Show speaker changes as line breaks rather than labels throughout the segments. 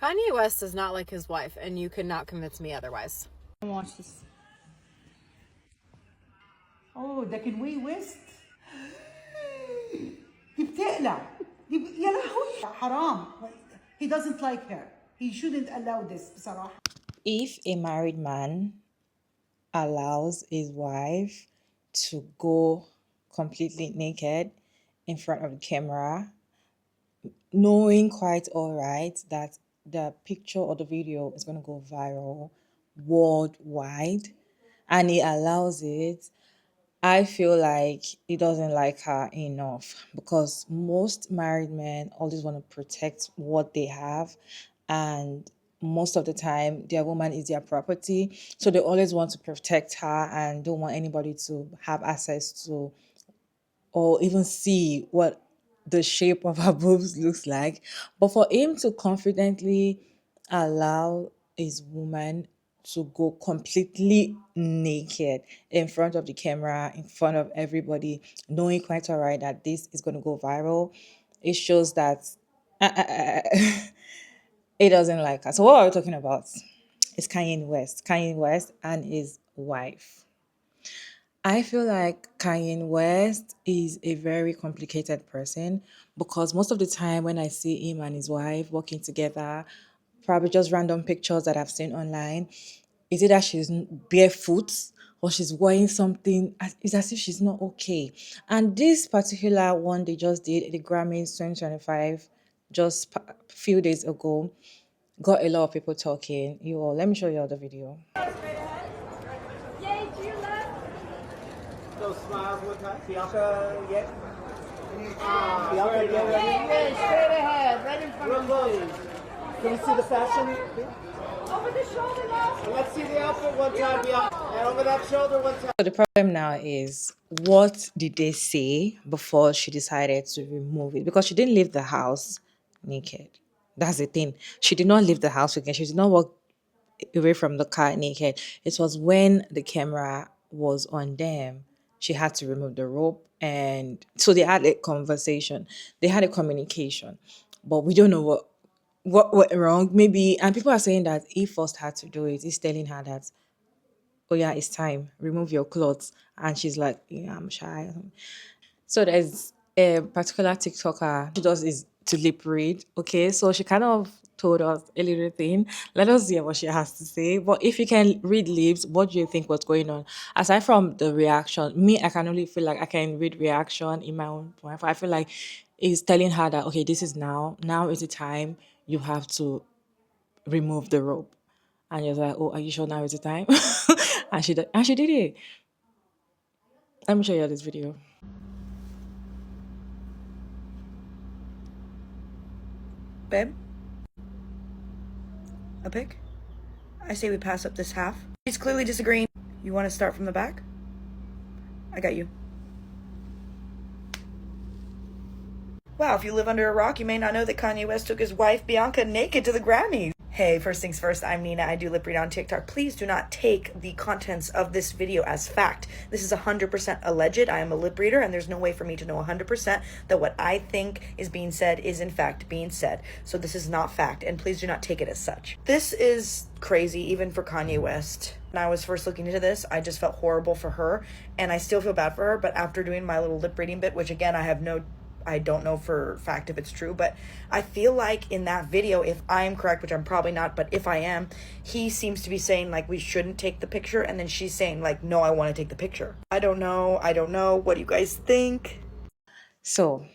Kanye West does not like his wife, and you cannot convince me otherwise.
Watch this. Oh, ده Kanye West. دي بتقلع. يا لهوي حرام. He doesn't like her. He shouldn't allow this بصراحة.
If a married man allows his wife to go completely naked in front of the camera, knowing quite all right that the picture or the video is going to go viral worldwide, and he allows it, I feel like he doesn't like her enough, because most married men always want to protect what they have, and most of the time their woman is their property, so they always want to protect her and don't want anybody to have access to or even see what the shape of her boobs looks like. But for him to confidently allow his woman to go completely naked in front of the camera, in front of everybody, knowing quite all right that this is going to go viral, it shows that he doesn't like her. So what are we talking about? It's Kanye West. Kanye West and his wife. I feel like Kanye West is a very complicated person, because most of the time when I see him and his wife working together, probably just random pictures that I've seen online, is it that she's barefoot or she's wearing something? It's as if she's not okay. And this particular one they just did, the Grammys 2025, just a few days ago, got a lot of people talking. Let me show you all the video.
Those smiles with her. Bianca, yeah. Bianca, yeah. Straight ahead, right in front of you. Can we see the fashion? Over the shoulder now. Let's see the outfit one time, Bianca. And over that shoulder one time.
So the problem now is, what did they say before she decided to remove it? Because she didn't leave the house naked. That's the thing. She did not leave the house naked. She did not walk away from the car naked. It was when the camera was on them, she had to remove the rope. And so they had a conversation. They had a communication. But we don't know what went wrong. Maybe, and people are saying that he forced her to do it. He's telling her that, oh yeah, it's time, remove your clothes. And she's like, yeah, I'm shy. So there's a particular TikToker, she does is to lip read. Okay, so she kind of told us a little thing. Let us hear what she has to say. But if you can read lips, what do you think was going on? Aside from the reaction, me, I can only feel like I can read reaction in my own point. I feel like it's telling her that, okay, this is now is the time you have to remove the rope. And you're like, oh, are you sure now is the time? And she did it. Let me show you this video.
Babe? A pic? I say we pass up this half. She's clearly disagreeing. You want to start from the back? I got you. Wow, if you live under a rock, you may not know that Kanye West took his wife, Bianca, naked to the Grammys. Hey, first things first, I'm Nina. I do lip read on TikTok. Please do not take the contents of this video as fact. This is 100% alleged. I am a lip reader, and there's no way for me to know 100% that what I think is being said is in fact being said. So this is not fact, and please do not take it as such. This is crazy, even for Kanye West. When I was first looking into this, I just felt horrible for her, and I still feel bad for her, but after doing my little lip reading bit, which again, I don't know for fact if it's true, but I feel like in that video, if I am correct, which I'm probably not, but if I am, he seems to be saying like we shouldn't take the picture, and then she's saying like, no, I want to take the picture. I don't know. What do you guys think?
So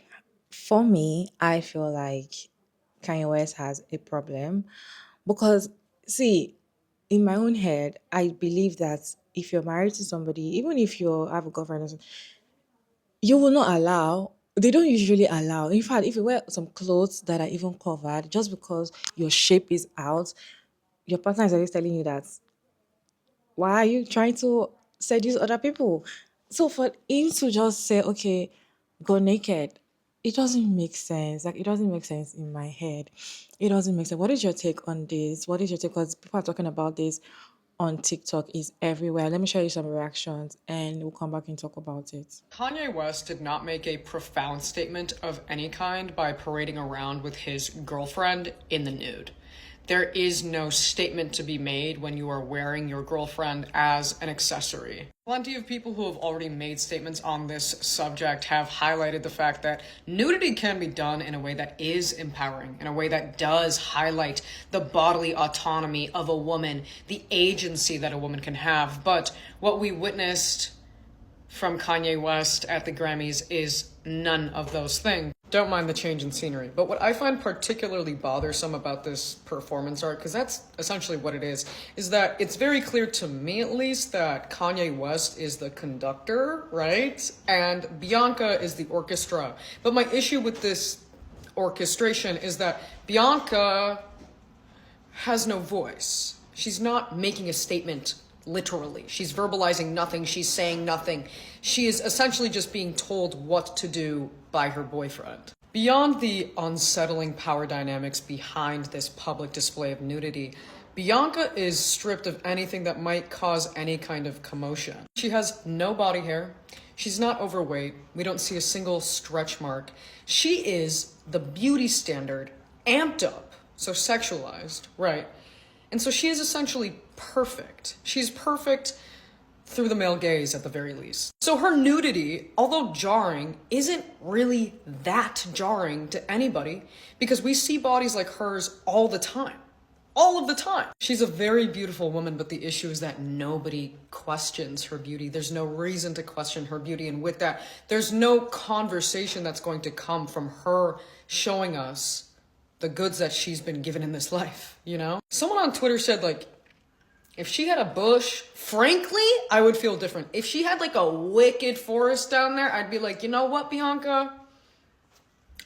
for me, I feel like Kanye West has a problem, because, see, in my own head, I believe that if you're married to somebody, even if you have a girlfriend, you will not allow. They don't usually allow. In fact, if you wear some clothes that are even covered, just because your shape is out, your partner is always telling you that, why are you trying to seduce other people? So for him to just say, okay, go naked, it doesn't make sense. Like, it doesn't make sense in my head. It doesn't make sense. What is your take on this? What is your take? Because people are talking about this on TikTok, is everywhere. Let me show you some reactions and we'll come back and talk about it.
Kanye West did not make a profound statement of any kind by parading around with his girlfriend in the nude. There is no statement to be made when you are wearing your girlfriend as an accessory. Plenty of people who have already made statements on this subject have highlighted the fact that nudity can be done in a way that is empowering, in a way that does highlight the bodily autonomy of a woman, the agency that a woman can have. But what we witnessed from Kanye West at the Grammys is none of those things. Don't mind the change in scenery. But what I find particularly bothersome about this performance art, because that's essentially what it is that it's very clear to me at least that Kanye West is the conductor, right? And Bianca is the orchestra. But my issue with this orchestration is that Bianca has no voice. She's not making a statement literally. She's verbalizing nothing. She's saying nothing. She is essentially just being told what to do by her boyfriend. Beyond the unsettling power dynamics behind this public display of nudity, Bianca is stripped of anything that might cause any kind of commotion. She has no body hair. She's not overweight. We don't see a single stretch mark. She is the beauty standard amped up, so sexualized, right? And so she is essentially perfect. She's perfect through the male gaze at the very least. So her nudity, although jarring, isn't really that jarring to anybody because we see bodies like hers all the time. All of the time. She's a very beautiful woman, but the issue is that nobody questions her beauty. There's no reason to question her beauty. And with that, there's no conversation that's going to come from her showing us the goods that she's been given in this life, you know? Someone on Twitter said, like, if she had a bush, frankly, I would feel different. If she had like a wicked forest down there, I'd be like, you know what, Bianca?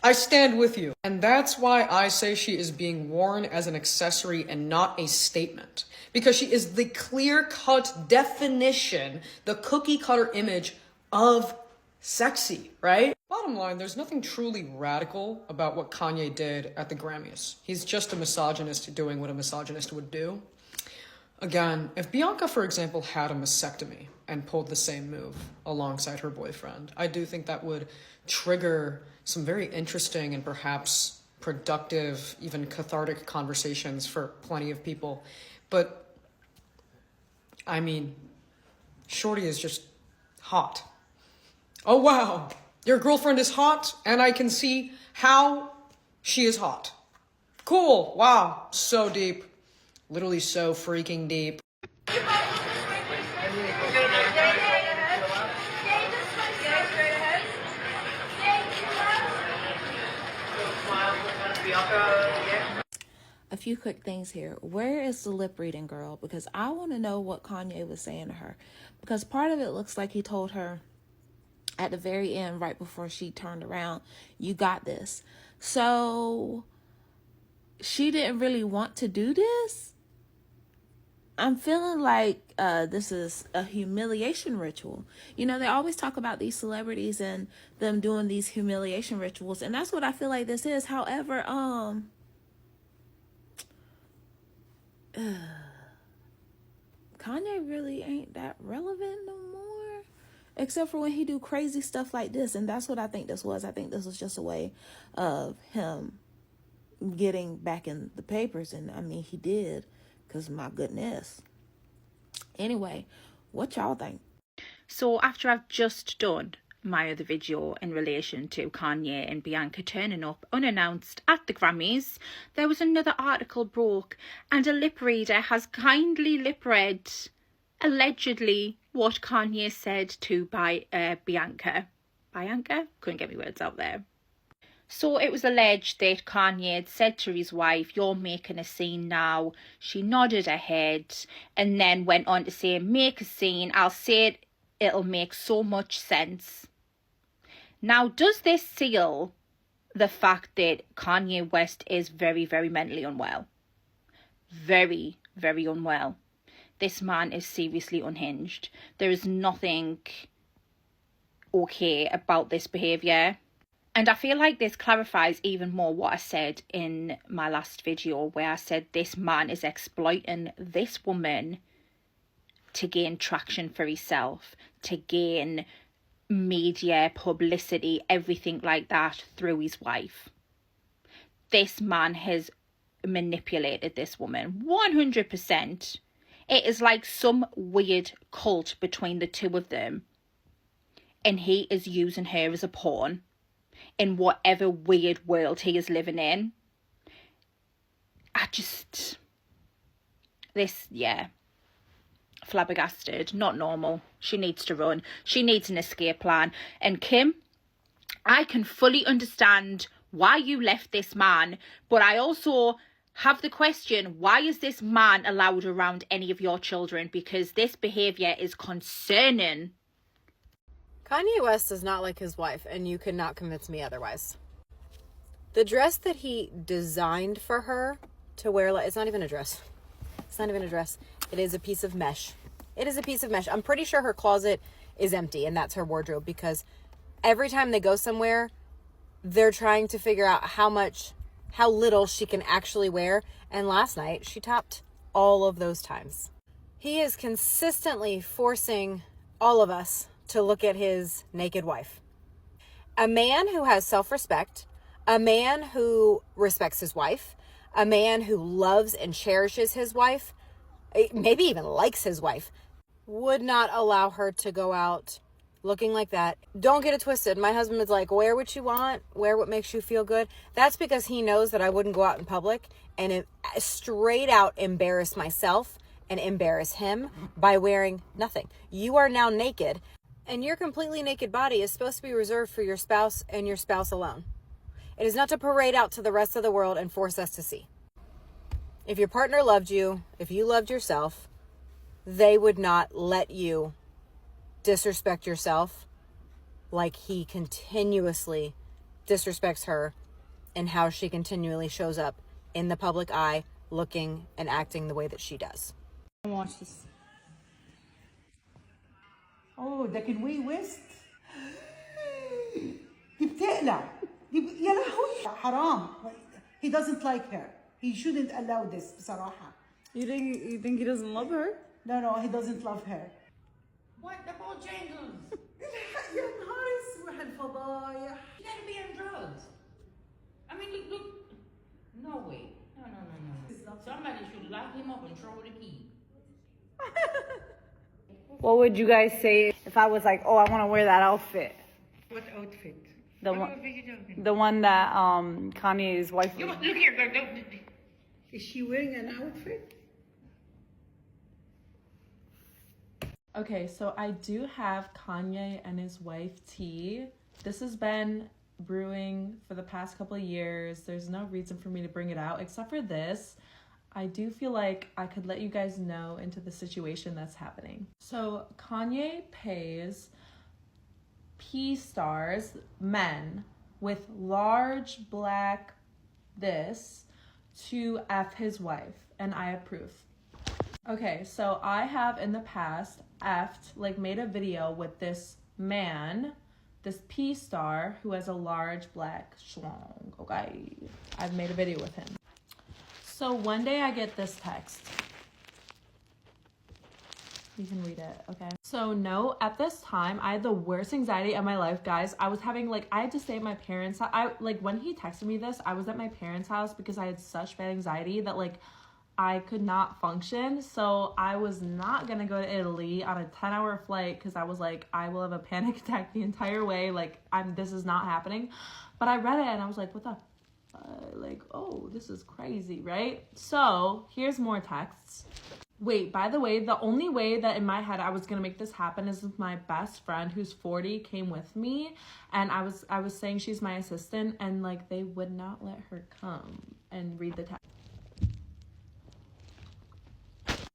I stand with you. And that's why I say she is being worn as an accessory and not a statement. Because she is the clear-cut definition, the cookie-cutter image of sexy, right? Bottom line, there's nothing truly radical about what Kanye did at the Grammys. He's just a misogynist doing what a misogynist would do. Again, if Bianca, for example, had a mastectomy and pulled the same move alongside her boyfriend, I do think that would trigger some very interesting and perhaps productive, even cathartic conversations for plenty of people. But, I mean, Shorty is just hot. Oh, wow. Your girlfriend is hot, and I can see how she is hot. Cool. Wow. So deep. Literally so freaking deep.
A few quick things here. Where is the lip reading girl? Because I want to know what Kanye was saying to her. Because part of it looks like he told her at the very end, right before she turned around, you got this. So she didn't really want to do this. I'm feeling like this is a humiliation ritual. You know, they always talk about these celebrities and them doing these humiliation rituals. And that's what I feel like this is. However, Kanye really ain't that relevant no more. Except for when he do crazy stuff like this. And that's what I think this was. I think this was just a way of him getting back in the papers. And I mean, he did. Because my goodness. Anyway, what y'all think?
So after I've just done my other video in relation to Kanye and Bianca turning up unannounced at the Grammys, there was another article broke and a lip reader has kindly lip read allegedly what Kanye said to Bianca. Bianca? Couldn't get my words out there. So it was alleged that Kanye had said to his wife, "You're making a scene now." She nodded her head and then went on to say, "Make a scene. I'll say it. It'll make so much sense." Now, does this seal the fact that Kanye West is very, very mentally unwell? Very, very unwell. This man is seriously unhinged. There is nothing okay about this behaviour. And I feel like this clarifies even more what I said in my last video, where I said this man is exploiting this woman to gain traction for himself, to gain media, publicity, everything like that through his wife. This man has manipulated this woman. 100%. It is like some weird cult between the two of them. And he is using her as a pawn in whatever weird world he is living in. Flabbergasted. Not normal. She needs to run. She needs an escape plan. And Kim, I can fully understand why you left this man, but I also have the question, why is this man allowed around any of your children? Because this behaviour is concerning.
Kanye West is not like his wife, and you cannot convince me otherwise. The dress that he designed for her to wear, it's not even a dress. It's not even a dress. It is a piece of mesh. It is a piece of mesh. I'm pretty sure her closet is empty, and that's her wardrobe, because every time they go somewhere, they're trying to figure out how little she can actually wear. And last night, she topped all of those times. He is consistently forcing all of us to look at his naked wife. A man who has self-respect, a man who respects his wife, a man who loves and cherishes his wife, maybe even likes his wife, would not allow her to go out looking like that. Don't get it twisted. My husband is like, wear what you want, wear what makes you feel good. That's because he knows that I wouldn't go out in public and straight out embarrass myself and embarrass him by wearing nothing. You are now naked, and your completely naked body is supposed to be reserved for your spouse and your spouse alone. It is not to parade out to the rest of the world and force us to see. If your partner loved you, if you loved yourself, they would not let you disrespect yourself like he continuously disrespects her, and how she continually shows up in the public eye looking and acting the way that she does.
Watch this. Oh, ده كنوي ويست. دي بتقلع. يا لهوي حرام. He doesn't like her. He shouldn't allow this بصراحة.
You think he doesn't love her?
No, he doesn't love her.
What the Bojangles?
يا نهار اسود الفضايح.
You gotta be on drugs. I mean, look. No way. No. Somebody should lock him up and throw the key.
What would you guys say if I was like, oh, I want to wear that outfit?
What outfit?
The one that Kanye's wife.
Look here, girl. Is she wearing an outfit?
Okay, so I do have Kanye and his wife tea. This has been brewing for the past couple of years. There's no reason for me to bring it out except for this. I do feel like I could let you guys know into the situation that's happening. So Kanye pays P-stars, men with large black this, to F his wife, and I approve. Okay, so I have in the past made a video with this man, this P-star who has a large black schlong, okay? I've made a video with him. So one day I get this text. You can read it, okay? So no, at this time, I had the worst anxiety of my life, guys. I was having, I had to stay at my parents' house. When he texted me this, I was at my parents' house because I had such bad anxiety that, I could not function. So I was not gonna go to Italy on a 10-hour flight because I was like, I will have a panic attack the entire way. This is not happening. But I read it and I was like, what the oh, this is crazy, right? So here's more texts. Wait, by the way, the only way that in my head I was gonna make this happen is if my best friend who's 40 came with me, and I was saying she's my assistant, and they would not let her come and read the text.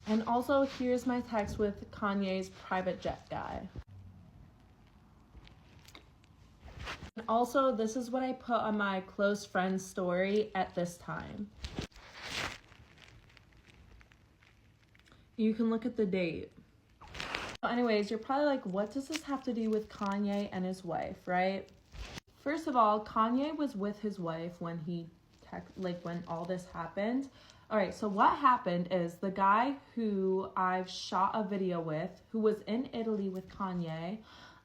And also here's my text with Kanye's private jet guy. And also, this is what I put on my close friend's story at this time. You can look at the date. So anyways, you're probably like, what does this have to do with Kanye and his wife, right? First of all, Kanye was with his wife when when all this happened. All right, so what happened is the guy who I've shot a video with, who was in Italy with Kanye,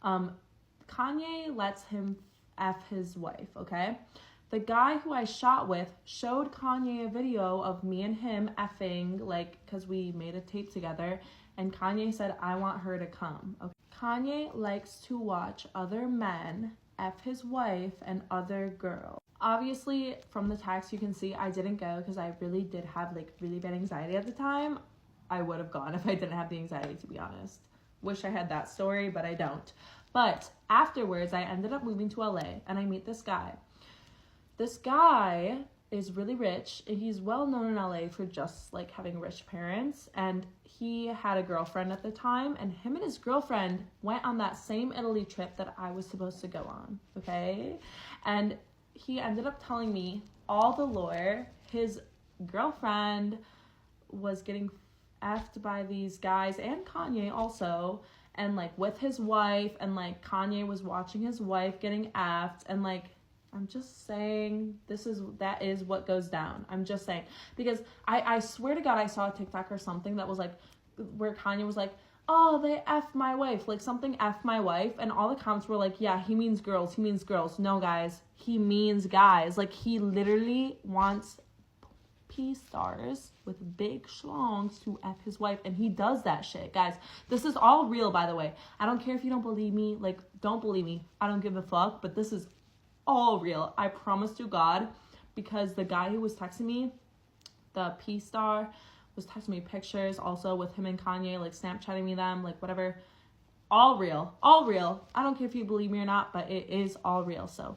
Kanye lets him F his wife, okay? The guy who I shot with showed Kanye a video of me and him effing, like, because we made a tape together, and Kanye said, I want her to come. Okay. Kanye likes to watch other men F his wife and other girls. Obviously, from the text, you can see I didn't go because I really did have, like, really bad anxiety at the time. I would have gone if I didn't have the anxiety, to be honest. Wish I had that story, but I don't. But afterwards, I ended up moving to LA, and I meet this guy. This guy is really rich, and he's well known in LA for just, like, having rich parents, and he had a girlfriend at the time, and him and his girlfriend went on that same Italy trip that I was supposed to go on, okay? And he ended up telling me all the lore. His girlfriend was getting effed by these guys, and Kanye also, and, like, with his wife, and, like, Kanye was watching his wife getting effed, and, like, I'm just saying that is what goes down. I'm just saying, because I swear to God, I saw a TikTok or something that was like, where Kanye was like, oh, they F my wife, like something F my wife, and all the comments were like, yeah, he means girls. No, guys, he means guys. Like, he literally wants P-stars with big schlongs to F his wife, and he does that shit, guys. This is all real, by the way. I don't care if you don't believe me, like, don't believe me. I don't give a fuck, but this is all real. I promise to God, because the guy who was texting me, the P-star, was texting me pictures also with him and Kanye, like Snapchatting me them, like whatever. All real. I don't care if you believe me or not, but it is all real. So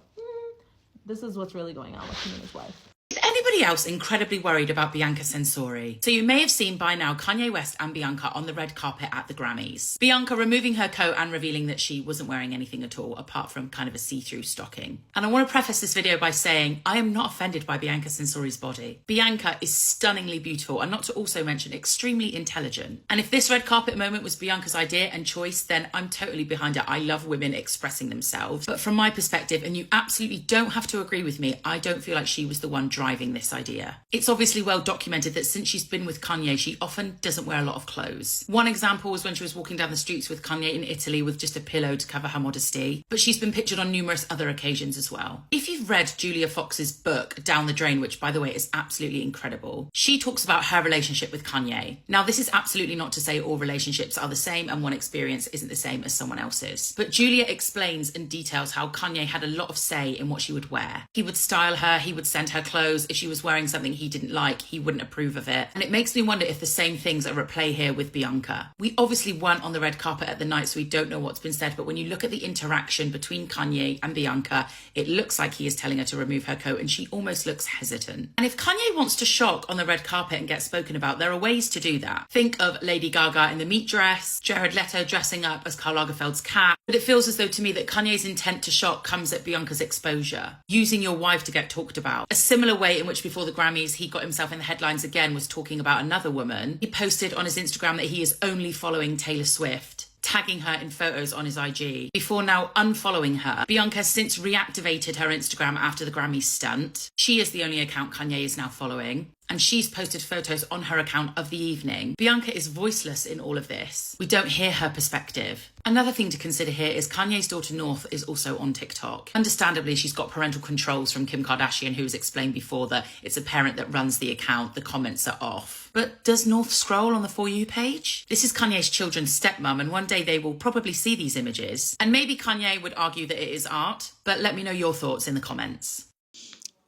this is what's really going on with him and his wife.
Is anybody else incredibly worried about Bianca Censori? So you may have seen by now Kanye West and Bianca on the red carpet at the Grammys. Bianca removing her coat and revealing that she wasn't wearing anything at all apart from kind of a see-through stocking. And I want to preface this video by saying I am not offended by Bianca Censori's body. Bianca is stunningly beautiful, and not to also mention extremely intelligent. And if this red carpet moment was Bianca's idea and choice, then I'm totally behind it. I love women expressing themselves. But from my perspective, and you absolutely don't have to agree with me, I don't feel like she was the one driving this idea. It's obviously well documented that since she's been with Kanye, she often doesn't wear a lot of clothes. One example was when she was walking down the streets with Kanye in Italy with just a pillow to cover her modesty, but she's been pictured on numerous other occasions as well. If you've read Julia Fox's book, Down the Drain, which by the way is absolutely incredible, she talks about her relationship with Kanye. Now, this is absolutely not to say all relationships are the same and one experience isn't the same as someone else's, but Julia explains and details how Kanye had a lot of say in what she would wear. He would style her, he would send her clothes. If she was wearing something he didn't like, he wouldn't approve of it. And it makes me wonder if the same things are at play here with Bianca. We obviously weren't on the red carpet at the night, so we don't know what's been said, but when you look at the interaction between Kanye and Bianca, it looks like he is telling her to remove her coat, and she almost looks hesitant. And if Kanye wants to shock on the red carpet and get spoken about, there are ways to do that. Think of Lady Gaga in the meat dress, Jared Leto dressing up as Karl Lagerfeld's cat. But it feels as though to me that Kanye's intent to shock comes at Bianca's exposure. Using your wife to get talked about. A similar way in which before the Grammys he got himself in the headlines again was talking about another woman. He posted on his Instagram that he is only following Taylor Swift, tagging her in photos on his IG, before now unfollowing her. Bianca has since reactivated her Instagram after the Grammy stunt. She is the only account Kanye is now following, and she's posted photos on her account of the evening. Bianca is voiceless in all of this. We don't hear her perspective. Another thing to consider here is Kanye's daughter North is also on TikTok. Understandably, she's got parental controls from Kim Kardashian, who has explained before that it's a parent that runs the account, the comments are off. But does North scroll on the For You page? This is Kanye's children's stepmom, and one day they will probably see these images. And maybe Kanye would argue that it is art, but let me know your thoughts in the comments.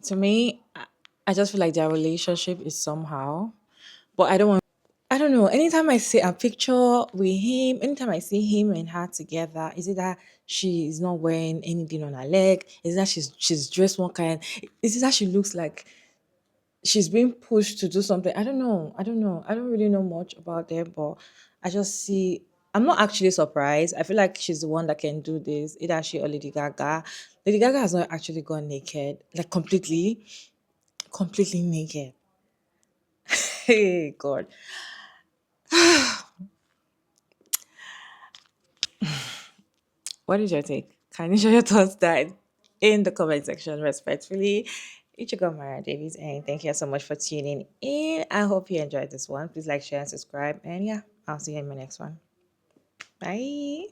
To me, I just feel like their relationship is somehow, but I don't know. Anytime I see a picture with him, anytime I see him and her together, is it that she is not wearing anything on her leg? Is it that she's dressed one kind? Is it that she looks like she's being pushed to do something? I don't know. I don't really know much about them, but I just see. I'm not actually surprised. I feel like she's the one that can do this. Either she or Lady Gaga. Lady Gaga has not actually gone naked, like completely naked. Hey God. What is your take? Can you share your thoughts that in the comment section respectfully? Ichigo Mara Davies, and thank you so much for tuning in. I hope you enjoyed this one. Please like, share, and subscribe. And yeah, I'll see you in my next one. Bye.